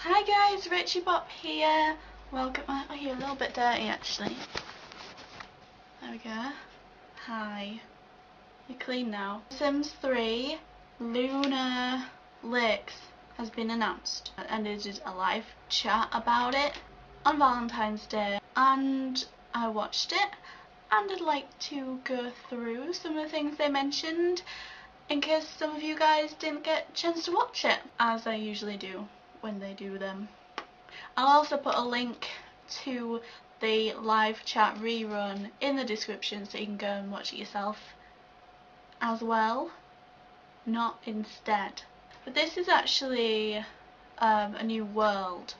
Hi guys, rachybop here. Welcome. Oh, you're a little bit dirty actually. There we go. Hi. You're clean now. Sims 3 Lunar Lakes has been announced, and it is a live chat about it on Valentine's Day, and I watched it, and I'd like to go through some of the things they mentioned in case some of you guys didn't get a chance to watch it, as I usually do when they do them. I'll also put a link to the live chat rerun in the description so you can go and watch it yourself as well, not instead. But this is actually a new world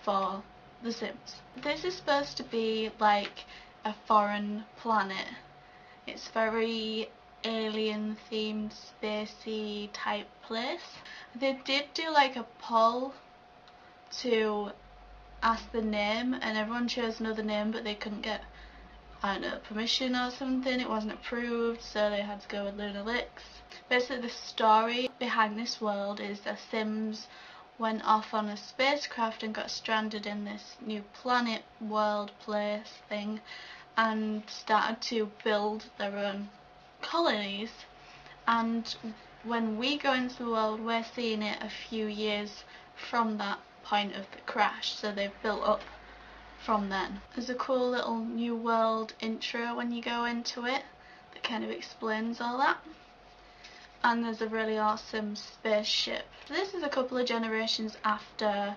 for The Sims. This is supposed to be like a foreign planet. It's very alien themed, spacey type place. They did do like a poll to ask the name, and everyone chose another name, but they couldn't get, I don't know, permission or something. It wasn't approved, so they had to go with Lunar Lakes. Basically, the story behind this world is that Sims went off on a spacecraft and got stranded in this new planet, world, place thing, and started to build their own colonies. And when we go into the world, we're seeing it a few years from that point of the crash, so they've built up from then. There's a cool little new world intro when you go into it that kind of explains all that, and there's a really awesome spaceship. This is a couple of generations after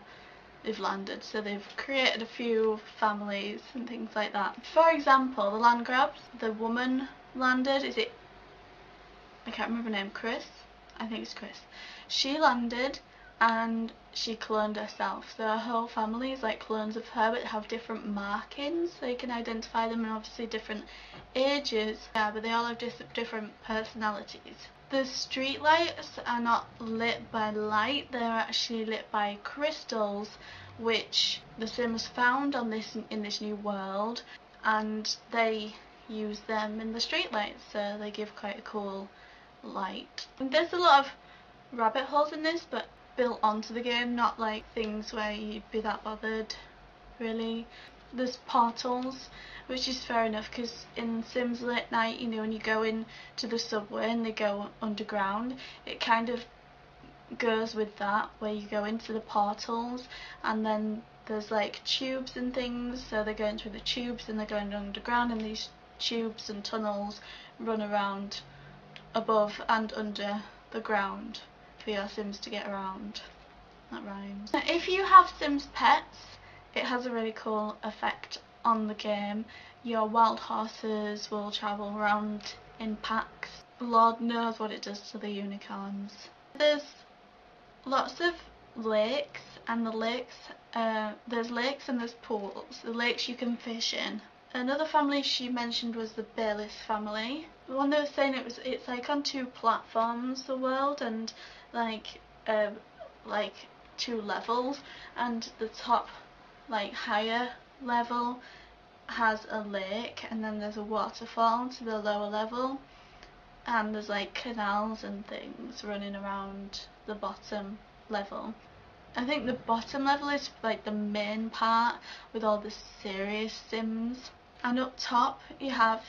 they've landed, so they've created a few families and things like that. For example, the land grabs, the woman landed, I can't remember her name, Chris? I think it's Chris. She landed and she cloned herself, so her whole family is like clones of her, but have different markings so you can identify them, and obviously different ages, yeah, but they all have different personalities. The street lights are not lit by light, they're actually lit by crystals, which the Sims found on in this new world, and they use them in the street lights, so they give quite a cool light. And there's a lot of rabbit holes in this, but built onto the game, not like things where you'd be that bothered really. There's portals, which is fair enough, because in Sims Late Night, you know, when you go into the subway and they go underground, it kind of goes with that, where you go into the portals and then there's like tubes and things, so they're going through the tubes and they're going underground, and these tubes and tunnels run around above and under the ground for your Sims to get around. That rhymes. Now, if you have Sims pets, it has a really cool effect on the game. Your wild horses will travel around in packs. Lord knows what it does to the unicorns. There's lots of lakes, and the lakes, there's lakes and there's pools. The lakes you can fish in. Another family she mentioned was the Bayless family. The one that was saying it's like on two platforms, the world, and like two levels, and the top, like higher level, has a lake, and then there's a waterfall to the lower level, and there's like canals and things running around the bottom level. I think the bottom level is like the main part with all the serious Sims, and up top you have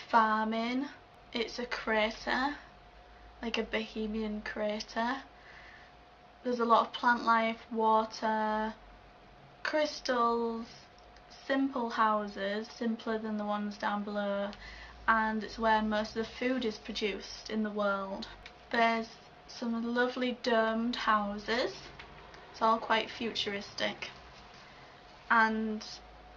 farming. It's a crater, like a Bohemian crater. There's a lot of plant life, water, crystals, simple houses, simpler than the ones down below, and it's where most of the food is produced in the world. There's some lovely domed houses, it's all quite futuristic, and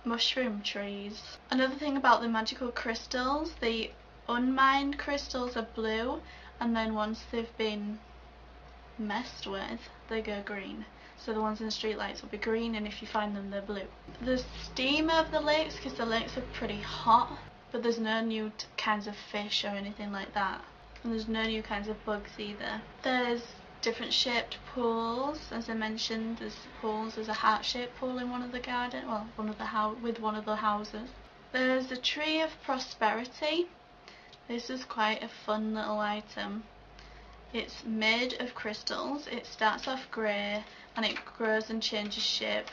mushroom trees. Another thing about the magical crystals, the unmined crystals are blue, and then once they've been messed with, they go green. So the ones in the streetlights will be green, and if you find them, they're blue. The steam of the lakes, because the lakes are pretty hot, but there's no new kinds of fish or anything like that, and there's no new kinds of bugs either. There's different shaped pools, as I mentioned. There's pools. There's a heart-shaped pool in one of the garden, well, with one of the houses. There's a tree of prosperity. This is quite a fun little item. It's made of crystals. It starts off grey and it grows and changes shape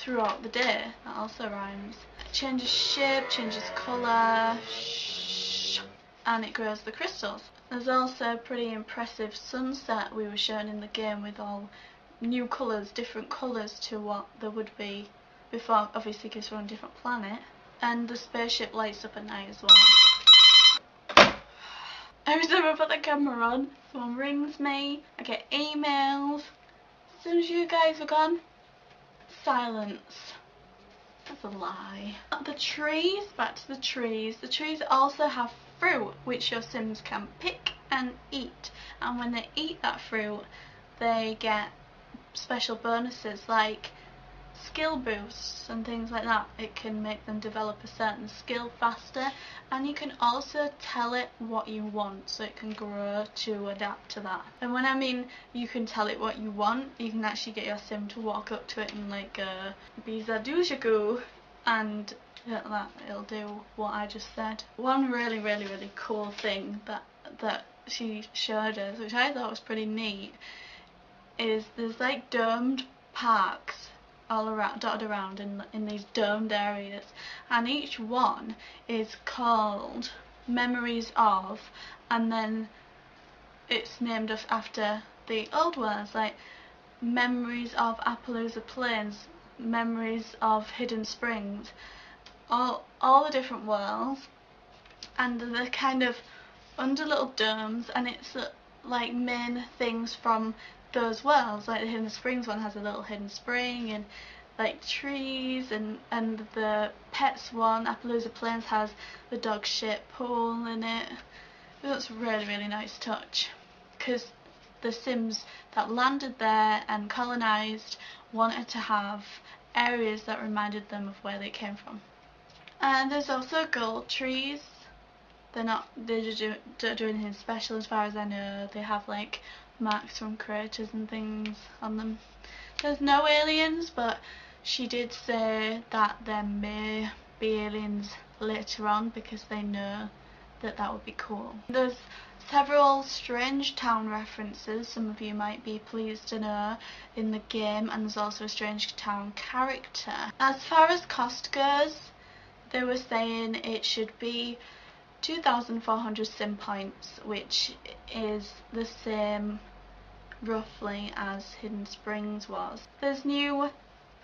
throughout the day. That also rhymes. It changes shape, changes colour, and it grows the crystals. There's also a pretty impressive sunset we were shown in the game with all new colours, different colours to what there would be before, obviously because we're on a different planet. And the spaceship lights up at night as well. Every time I put the camera on, someone rings me, I get emails. As soon as you guys are gone, silence. That's a lie. The trees, back to the trees. The trees also have fruit which your Sims can pick and eat, and when they eat that fruit they get special bonuses like skill boosts and things like that. It can make them develop a certain skill faster, and you can also tell it what you want so it can grow to adapt to that. And when I mean you can tell it what you want, you can actually get your Sim to walk up to it and like Bizadujaku, and that it'll do what I just said. One really cool thing that she showed us, which I thought was pretty neat, is there's like domed parks all around, dotted around in these domed areas, and each one is called Memories of, and then it's named after the old words, like Memories of Appaloosa Plains, Memories of Hidden Springs, all the different worlds, and they're kind of under little domes, and it's like main things from those worlds. Like the Hidden Springs one has a little hidden spring and like trees, and the Pets one, Appaloosa Plains, has the dog shit pool in it. That's a really nice touch, because the Sims that landed there and colonised wanted to have areas that reminded them of where they came from. And there's also gold trees. They don't do anything special as far as I know. They have like marks from creators and things on them. There's no aliens, but she did say that there may be aliens later on because they know that would be cool. There's several Strange Town references, some of you might be pleased to know, in the game, and there's also a Strange Town character. As far as cost goes, they were saying it should be 2,400 sim points, which is the same roughly as Hidden Springs was. There's new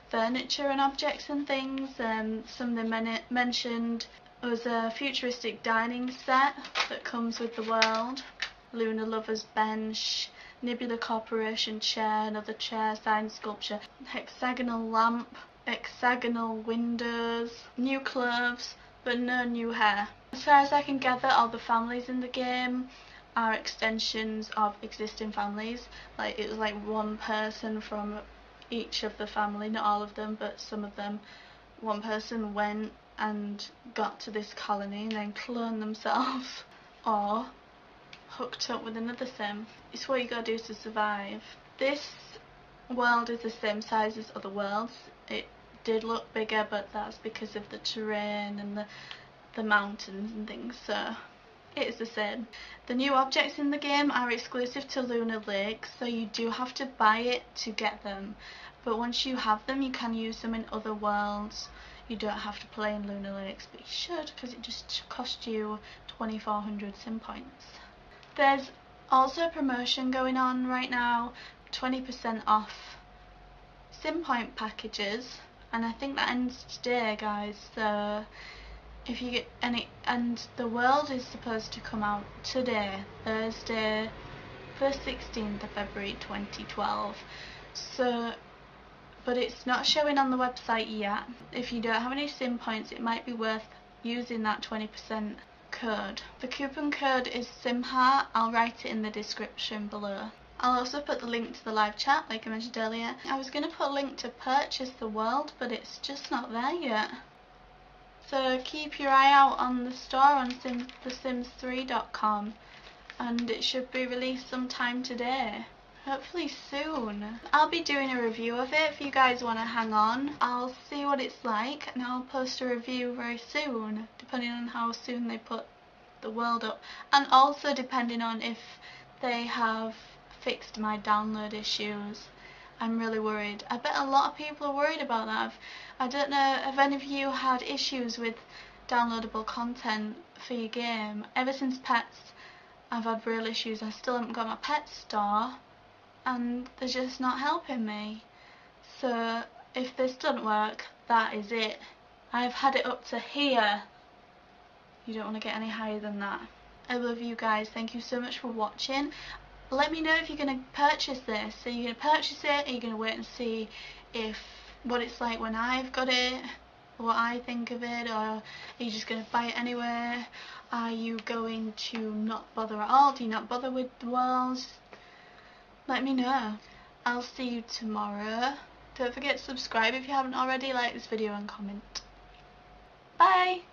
furniture and objects and things. Some of them mentioned was a futuristic dining set that comes with the world, Lunar Lover's bench, Nebula Corporation chair, another chair, sign sculpture, hexagonal lamp, hexagonal windows, new clothes, but no new hair. As far as I can gather, all the families in the game are extensions of existing families. Like it was like one person from each of the family, not all of them, but some of them. One person went and got to this colony and then cloned themselves or hooked up with another Sim. It's what you gotta do to survive. This world is the same size as other worlds. It did look bigger, but that's because of the terrain and the mountains and things, so it is the same. The new objects in the game are exclusive to Lunar Lakes, so you do have to buy it to get them, but once you have them you can use them in other worlds. You don't have to play in Lunar Lakes, but you should, because it just cost you 2,400 sim points. There's also a promotion going on right now, 20% off sim point packages, and I think that ends today, guys, so if you get any, and the world is supposed to come out today, Thursday, the 16th of February 2012, so, but it's not showing on the website yet. If you don't have any sim points, it might be worth using that 20% code. The coupon code is simheart. I'll write it in the description below. I'll also put the link to the live chat like I mentioned earlier. I was going to put a link to purchase the world, but it's just not there yet. So keep your eye out on the store on thesims3.com, and it should be released sometime today. Hopefully soon. I'll be doing a review of it if you guys want to hang on. I'll see what it's like and I'll post a review very soon, depending on how soon they put the world up, and also depending on if they have fixed my download issues. I'm really worried. I bet a lot of people are worried about that. I don't know if any of you had issues with downloadable content for your game. Ever since Pets, I've had real issues. I still haven't got my pet store and they're just not helping me. So if this doesn't work, that is it. I've had it up to here. You don't want to get any higher than that. I love you guys. Thank you so much for watching. Let me know if you're going to purchase this. Are you going to purchase it? Are you going to wait and see what it's like when I've got it? What I think of it? Or are you just going to buy it anyway? Are you going to not bother at all? Do you not bother with the walls? Let me know. I'll see you tomorrow. Don't forget to subscribe if you haven't already. Like this video and comment. Bye!